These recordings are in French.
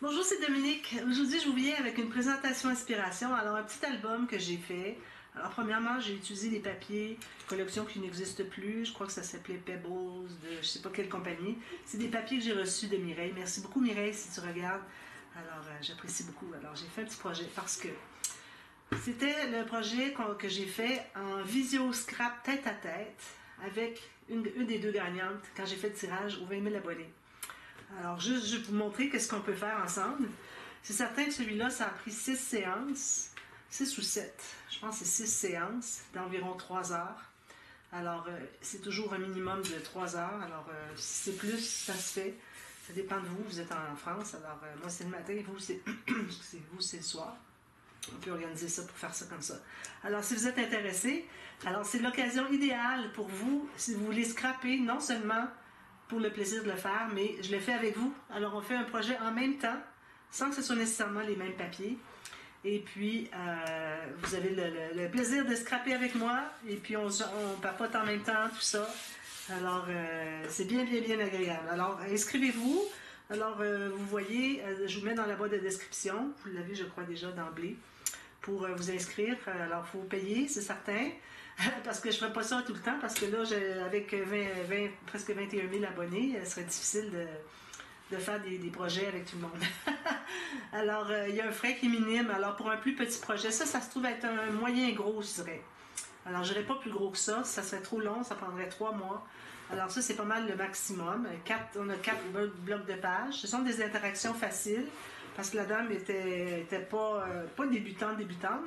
Bonjour, c'est Dominique. Aujourd'hui, je vous viens avec une présentation inspiration. Alors, un petit album que j'ai fait. Alors, premièrement, j'ai utilisé des papiers, collection qui n'existe plus. Je crois que ça s'appelait Pebbles, de je sais pas quelle compagnie. C'est des papiers que j'ai reçus de Mireille. Merci beaucoup, Mireille, si tu regardes. Alors, j'apprécie beaucoup. Alors, j'ai fait un petit projet parce que c'était le projet que j'ai fait en visio scrap tête à tête avec une des deux gagnantes quand j'ai fait le tirage aux 20 000 abonnés. Alors, juste, je vais vous montrer qu'est-ce qu'on peut faire ensemble. C'est certain que celui-là, ça a pris 6 séances, 6 ou 7. Je pense que c'est 6 séances d'environ 3 heures. Alors, c'est toujours un minimum de 3 heures. Alors, si c'est plus, ça se fait. Ça dépend de vous. Vous êtes en France. Alors, moi, c'est le matin. Vous, c'est le soir. On peut organiser ça pour faire ça comme ça. Alors, si vous êtes intéressé, alors c'est l'occasion idéale pour vous, si vous voulez scraper, non seulement pour le plaisir de le faire, mais je le fais avec vous. Alors, on fait un projet en même temps, sans que ce soit nécessairement les mêmes papiers. Et puis, vous avez le plaisir de scraper avec moi, et puis on papote en même temps, tout ça. Alors, c'est bien, bien, bien agréable. Alors, inscrivez-vous. Alors, vous voyez, je vous mets dans la boîte de description. Vous l'avez, je crois, déjà d'emblée. Pour vous inscrire, alors il faut payer, c'est certain, parce que je ne ferai pas ça tout le temps, parce que là, avec presque 21 000 abonnés, ce serait difficile de faire des projets avec tout le monde. Alors, il y a un frais qui est minime. Alors, pour un plus petit projet, ça se trouve être un moyen gros, je dirais. Alors, je n'irais pas plus gros que ça serait trop long, ça prendrait 3 mois. Alors, ça, c'est pas mal le maximum. On a 4 blocs de pages. Ce sont des interactions faciles, parce que la dame était pas débutante,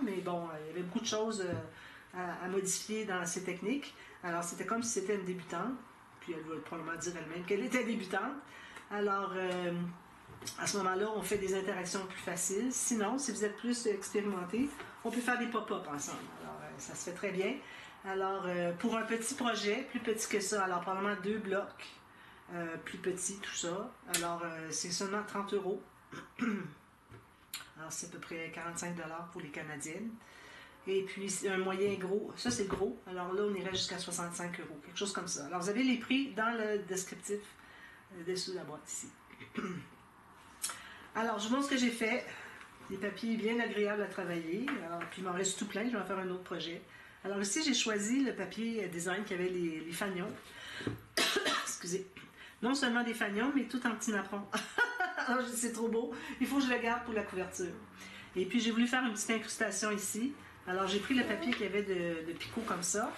mais bon, il y avait beaucoup de choses à modifier dans ses techniques. Alors, c'était comme si c'était une débutante, puis elle va probablement dire elle-même qu'elle était débutante. Alors, à ce moment-là, on fait des interactions plus faciles. Sinon, si vous êtes plus expérimenté, on peut faire des pop-up ensemble. Alors, ça se fait très bien. Alors, pour un petit projet, plus petit que ça, alors probablement 2 blocs, plus petits, tout ça. Alors, c'est seulement 30 euros. Alors, c'est à peu près 45 pour les Canadiennes. Et puis, un moyen gros, ça c'est gros. Alors là, on irait jusqu'à 65 euros, quelque chose comme ça. Alors, vous avez les prix dans le descriptif dessous de la boîte ici. Alors, je vous montre ce que j'ai fait. Des papiers bien agréables à travailler. Alors, puis il m'en reste tout plein, je vais en faire un autre projet. Alors ici, j'ai choisi le papier design qui avait les fanions. Excusez. Non seulement des fanions, mais tout en petit napperon. C'est trop beau. Il faut que je le garde pour la couverture. Et puis, j'ai voulu faire une petite incrustation ici. Alors, j'ai pris le papier qu'il y avait de picot comme ça.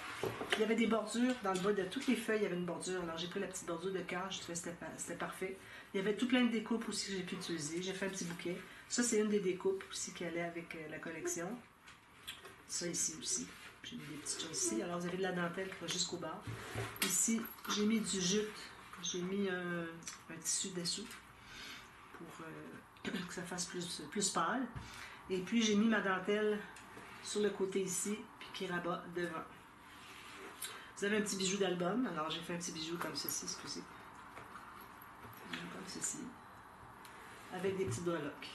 Il y avait des bordures dans le bas de toutes les feuilles, il y avait une bordure. Alors, j'ai pris la petite bordure de cœur, je trouvais que c'était parfait. Il y avait tout plein de découpes aussi que j'ai pu utiliser. J'ai fait un petit bouquet. Ça, c'est une des découpes aussi qui allait avec la collection. Ça ici aussi. J'ai mis des petites choses ici. Alors, vous avez de la dentelle qui va jusqu'au bas. Ici, j'ai mis du jute. J'ai mis un tissu dessous pour que ça fasse plus pâle. Et puis, j'ai mis ma dentelle sur le côté ici, puis qui rabat devant. Vous avez un petit bijou d'album. Alors, j'ai fait un petit bijou comme ceci, excusez. Un bijou comme ceci. Avec des petits breloques.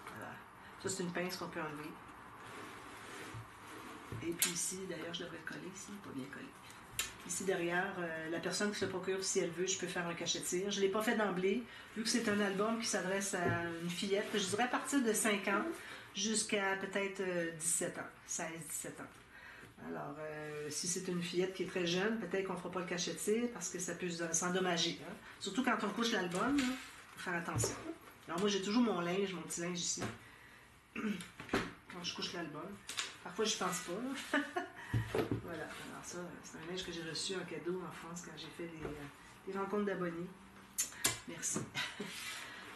Voilà. Ça, c'est une pince qu'on peut enlever. Et puis ici, d'ailleurs, je devrais le coller ici, pas bien collé. Ici derrière, la personne qui se procure, si elle veut, je peux faire un cachet de cire. Je ne l'ai pas fait d'emblée, vu que c'est un album qui s'adresse à une fillette, je dirais à partir de 5 ans jusqu'à peut-être 17 ans, 16-17 ans. Alors, si c'est une fillette qui est très jeune, peut-être qu'on ne fera pas le cachet de cire parce que ça peut s'endommager. Hein? Surtout quand on couche l'album, il faut faire attention. Alors moi, j'ai toujours mon linge, mon petit linge ici, quand je couche l'album. Parfois, je pense pas. Voilà, alors ça, c'est un linge que j'ai reçu en cadeau en France quand j'ai fait les rencontres d'abonnés. Merci.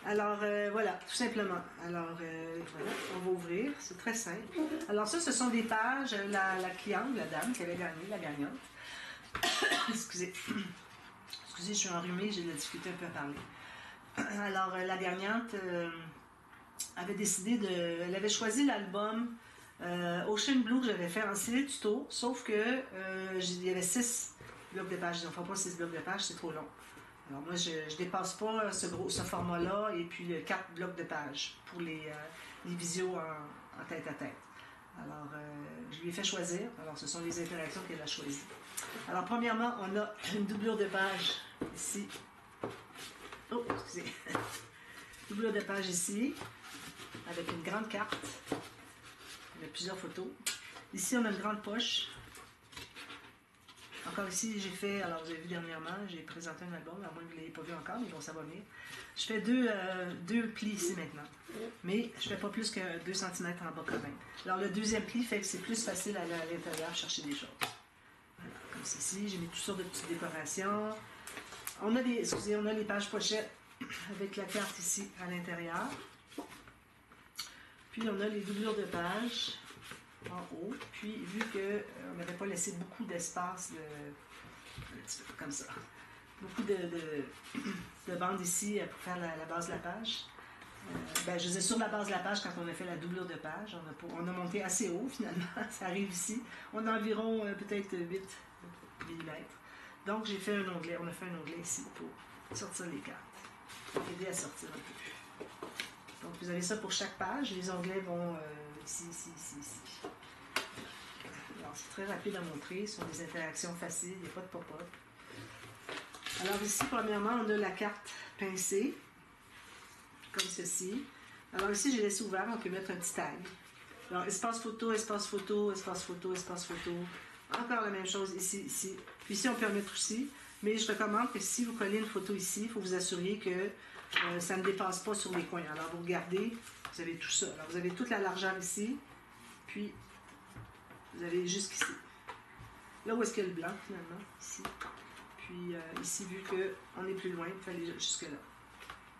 Alors, voilà, tout simplement. Alors, voilà, on va ouvrir, c'est très simple. Alors ça, ce sont des pages, la cliente, la dame qui avait gagné, la gagnante. Excusez. Excusez, je suis enrhumée, j'ai de la difficulté un peu à parler. Alors, la gagnante avait décidé elle avait choisi l'album Ocean Blue que j'avais fait en série tuto, sauf que il y avait 6 blocs de pages. On ne fera pas 6 blocs de pages, c'est trop long. Alors moi, je ne dépasse pas ce format-là et puis 4 blocs de pages pour les visios en tête à tête. Alors, je lui ai fait choisir. Alors, ce sont les interactions qu'elle a choisies. Alors, premièrement, on a une doublure de page ici. Oh, excusez. doublure de page ici, avec une grande carte. Il y a plusieurs photos. Ici, on a une grande poche. Encore ici, j'ai fait, alors vous avez vu dernièrement, j'ai présenté un album, à moins que vous ne l'ayez pas vu encore, mais bon, ça va venir. Je fais deux plis ici maintenant, mais je ne fais pas plus que 2 cm en bas quand même. Alors le deuxième pli fait que c'est plus facile à l'intérieur chercher des choses. Voilà, comme ceci, j'ai mis toutes sortes de petites décorations. On a les pages pochettes avec la carte ici à l'intérieur. Puis on a les doublures de pages en haut. Puis vu qu'on n'avait pas laissé beaucoup d'espace, un petit peu comme ça, beaucoup de bandes ici pour faire la base de la page. Je disais sur la base de la page, quand on a fait la doublure de page, on a monté assez haut finalement, ça arrive ici. On a environ peut-être 8 mm. Donc j'ai fait un onglet, on a fait un onglet ici pour sortir les cartes, pour aider à sortir un peu. Donc vous avez ça pour chaque page, les onglets vont ici, ici, ici, ici. Alors c'est très rapide à montrer, ce sont des interactions faciles, il n'y a pas de pop-up. Alors ici, premièrement, on a la carte pincée, comme ceci. Alors ici, j'ai laissé ouvert, on peut mettre un petit tag. Alors espace photo, espace photo, espace photo, espace photo. Encore la même chose ici, ici. Puis ici, on peut en mettre aussi. Mais je recommande que si vous collez une photo ici, il faut vous assurer que ça ne dépasse pas sur les coins. Alors vous regardez, vous avez tout ça. Alors vous avez toute la largeur ici, puis vous avez jusqu'ici. Là où est-ce qu'il y a le blanc, finalement, ici. Puis ici, vu qu'on est plus loin, il faut aller jusque-là.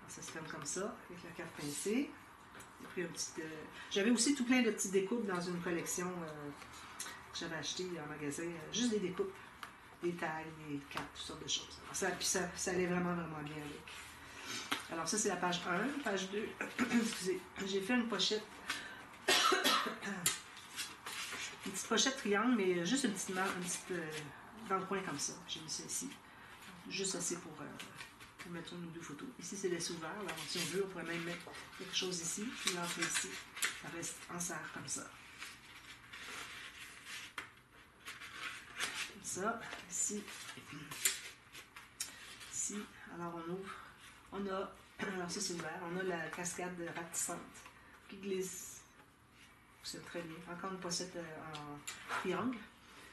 Ça se ferme comme ça, avec la carte pincée. J'avais aussi tout plein de petites découpes dans une collection que j'avais achetée en magasin. Juste des découpes, des tailles, des cartes, toutes sortes de choses. Alors, ça allait vraiment, vraiment bien avec. Alors ça, c'est la page 1. Page 2, excusez, j'ai fait une pochette. Une petite pochette triangle, mais juste une petite dans le coin comme ça. J'ai mis ça ici. Juste assez pour mettre une ou deux photos. Ici, c'est laissé ouvert. Alors, si on veut, on pourrait même mettre quelque chose ici, puis l'entrer ici. Ça reste en serre comme ça. Comme ça. Ici. Ici. Alors, on ouvre. On a, alors ça, c'est ouvert. On a la cascade rapetissante qui glisse. C'est très bien. Encore une pochette en triangle.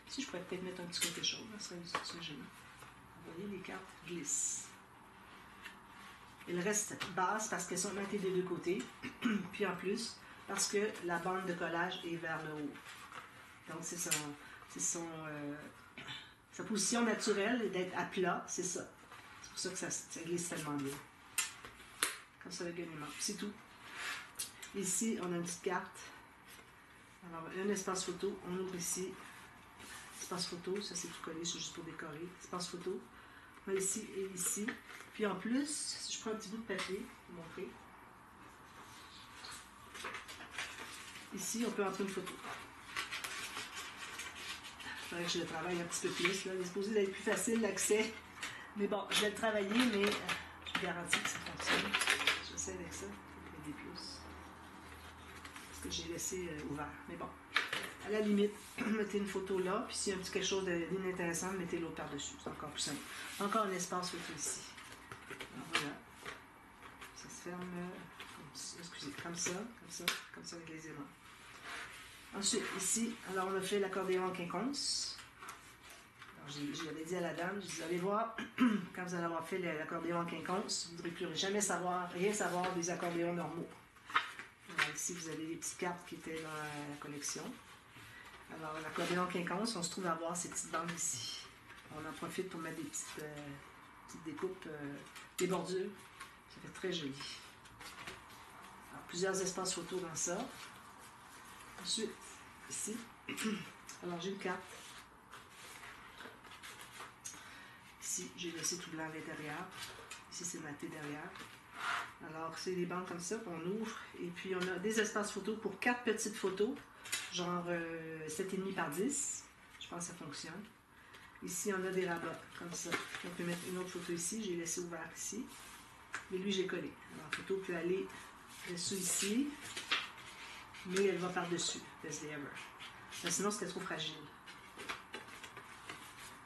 Ici, je pourrais peut-être mettre un petit quelque chose. Ça serait joli. Vous voyez, les cartes glissent. Elles restent basses parce qu'elles sont montées des deux côtés. Puis en plus, parce que la bande de collage est vers le haut. Donc, sa position naturelle d'être à plat, c'est ça. C'est pour ça que ça glisse tellement bien. Comme ça, le gagnement. C'est tout. Ici, on a une petite carte. Alors, un espace photo. On ouvre ici. Espace photo, ça c'est tout collé, c'est juste pour décorer. Espace photo. Ici et ici. Puis en plus, si je prends un petit bout de papier pour montrer. Ici, on peut entrer une photo. Il faudrait que je le travaille un petit peu plus. Là. Il est supposé d'être plus facile l'accès. Mais bon, je vais le travailler, mais je garantis que ça fonctionne. J'essaie avec ça. Il y a des plus. Parce que j'ai laissé ouvert. Mais bon. À la limite, mettez une photo là, puis s'il y a un petit quelque chose d'inintéressant, mettez l'autre par-dessus. C'est encore plus simple. Encore un espace photo ici. Alors voilà. Ça se ferme comme ça avec les aimants. Ensuite, ici, alors on a fait l'accordéon quinconce. J'avais dit à la dame, je dis, allez voir, quand vous allez avoir fait l'accordéon quinconce, vous ne voudrez plus jamais rien savoir des accordéons normaux. Alors ici, vous avez les petites cartes qui étaient dans la collection. Alors, l'accordéon quinconce, on se trouve à avoir ces petites bandes ici. On en profite pour mettre des petites découpes, des bordures. Ça fait très joli. Alors, plusieurs espaces photos dans ça. Ensuite, ici, alors j'ai une carte. Ici, j'ai laissé tout blanc à l'intérieur. Ici, c'est maté derrière. Alors, c'est des bandes comme ça qu'on ouvre. Et puis, on a des espaces photos pour 4 petites photos. Genre 7,5 par 10. Je pense que ça fonctionne. Ici, on a des rabats, comme ça. On peut mettre une autre photo ici. J'ai laissé ouvert ici. Mais lui, j'ai collé. Alors, la photo peut aller dessous ici. Mais elle va par-dessus. Best day ever. Mais sinon, c'était trop fragile.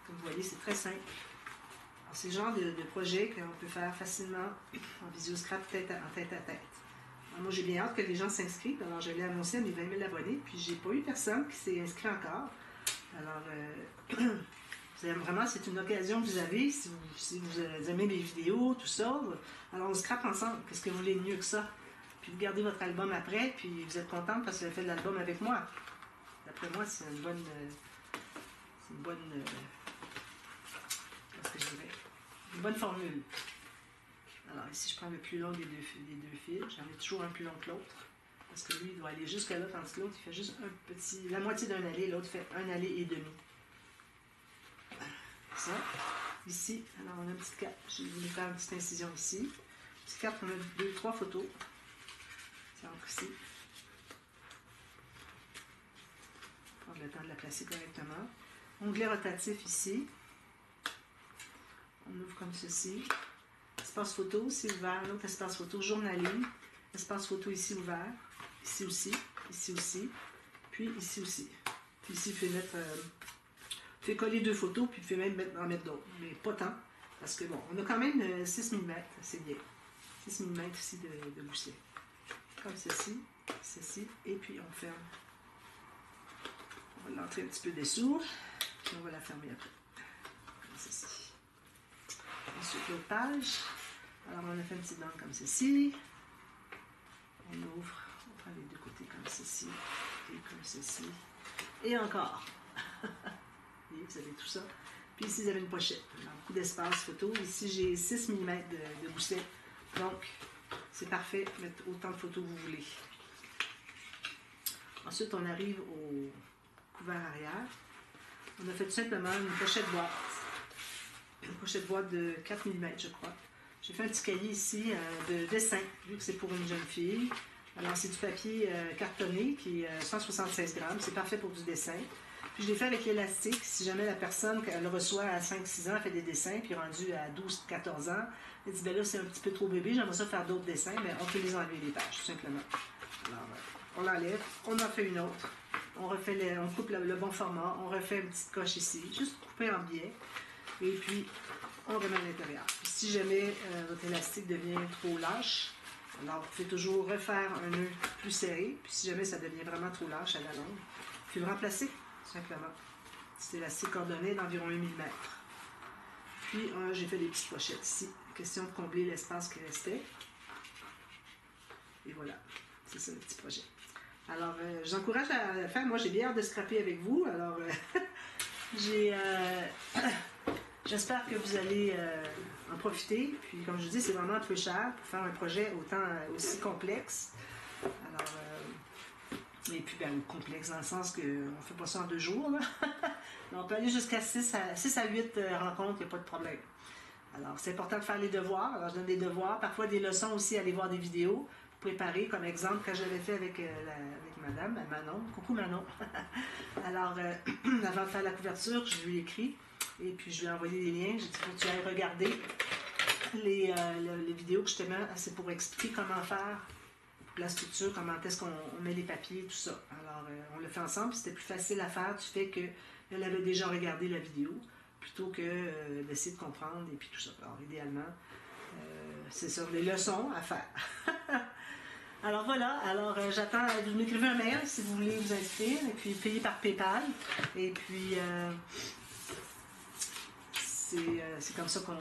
Comme vous voyez, c'est très simple. C'est le genre de projet qu'on peut faire facilement en visio-scrap en tête à tête. Alors, moi, j'ai bien hâte que les gens s'inscrivent. Alors, je l'ai annoncé à mes 20 000 abonnés, puis j'ai pas eu personne qui s'est inscrit encore. Alors, vraiment, c'est une occasion que vous avez, si vous aimez les vidéos, tout ça. Alors, on scrape ensemble. Qu'est-ce que vous voulez de mieux que ça? Puis vous gardez votre album après, puis vous êtes contente parce que vous avez fait de l'album avec moi. D'après moi, c'est une bonne... qu'est-ce que je dirais? Une bonne formule. Alors ici, je prends le plus long des deux fils. J'en ai toujours un plus long que l'autre. Parce que lui, il doit aller jusque là, tandis que l'autre, il fait juste la moitié d'un allée, l'autre fait un allée et demi. Ça. Ici, alors on a une petite carte. J'ai voulu faire une petite incision ici. Une petite carte, on a 2-3 photos. Ça entre ici. Prendre le temps de la placer correctement. Onglet rotatif ici. On ouvre comme ceci. Espace photo, c'est ouvert. L'autre espace photo, journaling. Espace photo ici ouvert. Ici aussi. Ici aussi. Puis ici aussi. Puis ici, il fait mettre... fait coller 2 photos, puis il fait même en mettre d'autres. Mais pas tant. Parce que bon, on a quand même 6 mm. C'est bien. 6 mm ici de gousset. Comme ceci. Ceci. Et puis on ferme. On va l'entrer un petit peu dessous. Puis on va la fermer après. Comme ceci. Ensuite, l'autre page. Alors, on a fait une petite bande comme ceci. On ouvre. On prend les deux côtés comme ceci. Et comme ceci. Et encore. Et vous avez tout ça. Puis ici, vous avez une pochette. Alors, beaucoup d'espace photo. Ici, j'ai 6 mm de gousset. Donc, c'est parfait. Mettre autant de photos que vous voulez. Ensuite, on arrive au couvert arrière. On a fait tout simplement une pochette boîte. Une pochette boîte de 4 mm, je crois. J'ai fait un petit cahier ici de dessin, vu que c'est pour une jeune fille. Alors, c'est du papier cartonné qui est 176 grammes. C'est parfait pour du dessin. Puis, je l'ai fait avec l'élastique. Si jamais la personne, elle le reçoit à 5-6 ans, elle fait des dessins, puis rendue à 12-14 ans, elle dit, ben là, c'est un petit peu trop bébé, j'aimerais ça faire d'autres dessins, mais on peut les enlever les pages, tout simplement. Alors, on l'enlève, on en fait une autre. On refait on coupe le bon format, on refait une petite coche ici, juste couper en biais. Et puis, on remet à l'intérieur. Si jamais votre élastique devient trop lâche, alors vous pouvez toujours refaire un nœud plus serré. Puis si jamais ça devient vraiment trop lâche à la longue, vous pouvez le remplacer, tout simplement. C'est élastique coordonné d'environ 1 mm. Puis, j'ai fait des petites pochettes ici. Question de combler l'espace qui restait. Et voilà, c'est ça le petit projet. Alors, j'encourage à le faire. Moi, j'ai bien hâte de scraper avec vous. Alors, j'espère que vous allez en profiter. Puis, comme je vous dis, c'est vraiment un peu cher pour faire un projet autant aussi complexe. Alors, et puis, complexe dans le sens qu'on ne fait pas ça en 2 jours. Là. On peut aller jusqu'à 6 à 8 rencontres, il n'y a pas de problème. Alors, c'est important de faire les devoirs. Alors, je donne des devoirs, parfois des leçons aussi, aller voir des vidéos pour préparer. Comme exemple, quand je l'avais fait avec madame, Manon. Coucou Manon. Alors, avant de faire la couverture, je lui ai écrit et puis je lui ai envoyé des liens. J'ai dit, faut que tu ailles regarder les vidéos que je te mets. C'est pour expliquer comment faire la structure, comment est-ce qu'on met les papiers, tout ça. Alors, on le fait ensemble, c'était plus facile à faire du fait qu'elle avait déjà regardé la vidéo, plutôt que d'essayer de comprendre et puis tout ça. Alors, idéalement, c'est ça, les leçons à faire. Alors voilà, alors j'attends, vous m'écrivez un mail si vous voulez vous inscrire, et puis payer par PayPal, et puis c'est comme ça qu'on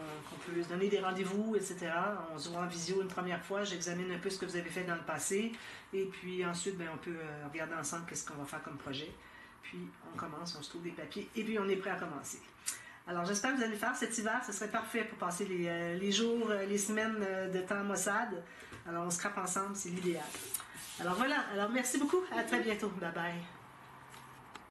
peut se donner des rendez-vous, etc. On se voit en visio une première fois, j'examine un peu ce que vous avez fait dans le passé, et puis ensuite, on peut regarder ensemble qu'est-ce qu'on va faire comme projet. Puis on commence, on se trouve des papiers, et puis on est prêt à commencer. Alors j'espère que vous allez le faire cet hiver, ce serait parfait pour passer les jours, les semaines de temps maussade. Alors on scrape ensemble, c'est l'idéal. Alors voilà, alors merci beaucoup, à très bientôt, bye bye.